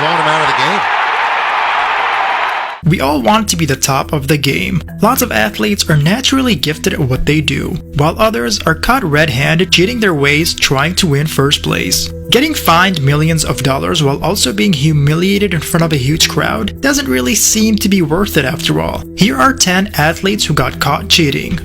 throwing him out of the game. We all want to be the top of the game. Lots of athletes are naturally gifted at what they do, while others are caught red-handed cheating their ways trying to win first place. Getting fined millions of dollars while also being humiliated in front of a huge crowd doesn't really seem to be worth it after all. Here are 10 athletes who got caught cheating.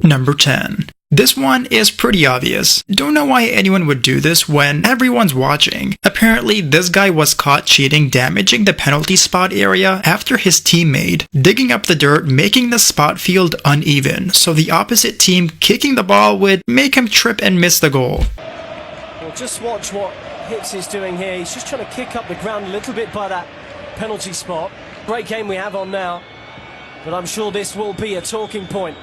Number 10. This one is pretty obvious. Don't know why anyone would do this when everyone's watching. Apparently, this guy was caught cheating, damaging the penalty spot area after his teammate digging up the dirt, making the spot field uneven, so the opposite team kicking the ball would make him trip and miss the goal. Well, just watch what Hicks is doing here. He's just trying to kick up the ground a little bit by that penalty spot. Great game we have on now, but I'm sure this will be a talking point.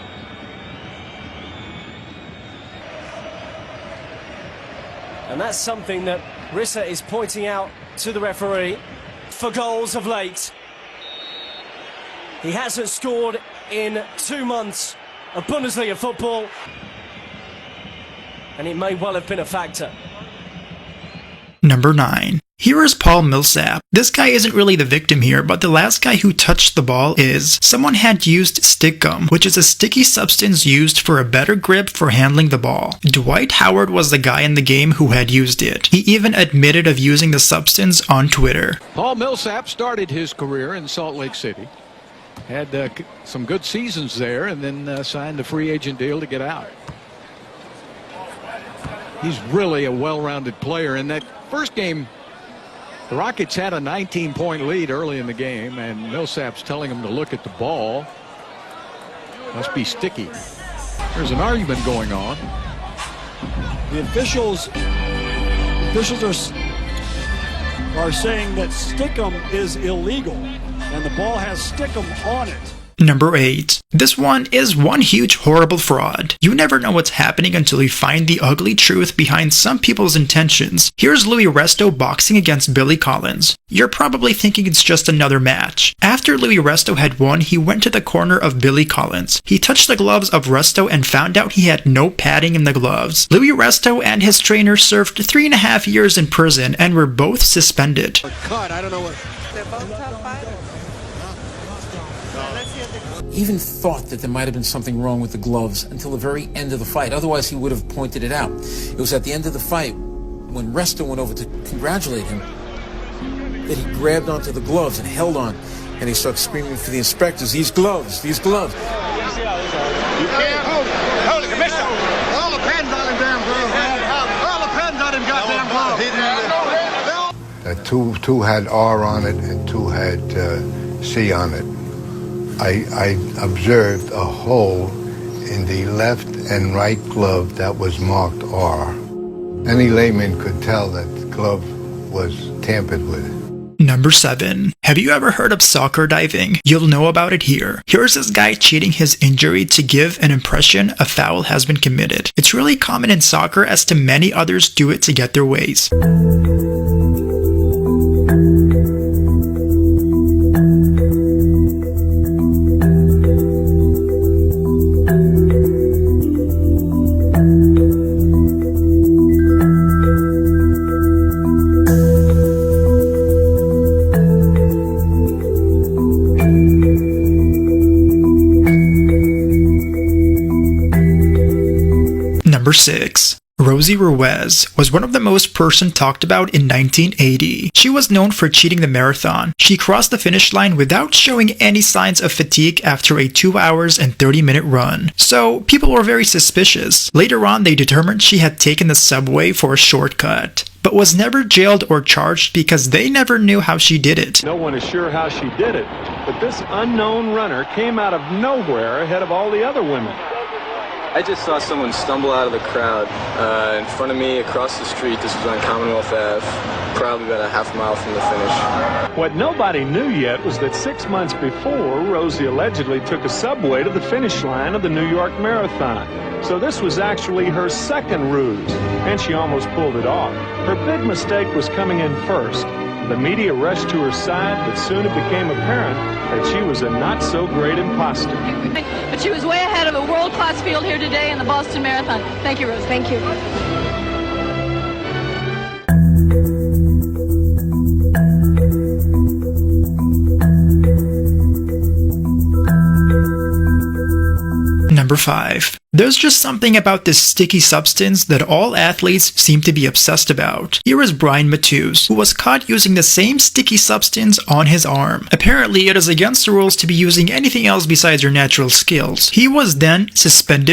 And that's something that Rissa is pointing out to the referee for goals of late. He hasn't scored in 2 months of Bundesliga football, and it may well have been a factor. Number 9. Here is Paul Millsap. This guy isn't really the victim here, but the last guy who touched the ball is. Someone had used stick gum, which is a sticky substance used for a better grip for handling the ball. Dwight Howard was the guy in the game who had used it. He even admitted of using the substance on Twitter. Paul Millsap started his career in Salt Lake City. Had some good seasons there and then signed a free agent deal to get out. He's really a well-rounded player. In that first game, the Rockets had a 19-point lead early in the game, and Millsap's telling him to look at the ball. Must be sticky. There's an argument going on. The officials are saying that stickum is illegal, and the ball has stickum on it. Number 8. This one is one huge horrible fraud. You never know what's happening until you find the ugly truth behind some people's intentions. Here's Louis Resto boxing against Billy Collins. You're probably thinking it's just another match. After Louis Resto had won, he went to the corner of Billy Collins. He touched the gloves of Resto and found out he had no padding in the gloves. Louis Resto and his trainer served 3.5 years in prison and were both suspended. Cut, I don't know what. They're both top fighters. Even thought that there might have been something wrong with the gloves until the very end of the fight. Otherwise, he would have pointed it out. It was at the end of the fight, when Resto went over to congratulate him, that he grabbed onto the gloves and held on. And he started screaming for the inspectors, these gloves, these gloves. You can't hold it, Commissioner. All the pens on him damn gloves. All the pens on him goddamn gloves. Two had R on it and two had C on it. I observed a hole in the left and right glove that was marked R. Any layman could tell that the glove was tampered with. Number 7. Have you ever heard of soccer diving? You'll know about it here. Here's this guy cheating his injury to give an impression a foul has been committed. It's really common in soccer, as to many others do it to get their ways. Number 6. Rosie Ruiz was one of the most talked about in 1980. She was known for cheating the marathon. She crossed the finish line without showing any signs of fatigue after a 2 hours and 30-minute run. So people were very suspicious. Later on, they determined she had taken the subway for a shortcut, but was never jailed or charged because they never knew how she did it. No one is sure how she did it, but this unknown runner came out of nowhere ahead of all the other women. I just saw someone stumble out of the crowd in front of me across the street. This was on Commonwealth Ave, probably about a half mile from the finish. What nobody knew yet was that 6 months before, Rosie allegedly took a subway to the finish line of the New York Marathon. So this was actually her second ruse, and she almost pulled it off. Her big mistake was coming in first. The media rushed to her side, but soon it became apparent that she was a not-so-great imposter. But she was way ahead of a world-class field here today in the Boston Marathon. Thank you, Rose. Thank you. number 5. There's just something about this sticky substance that all athletes seem to be obsessed about. Here is Brian Mathews, who was caught using the same sticky substance on his arm. Apparently, it is against the rules to be using anything else besides your natural skills. He was then suspended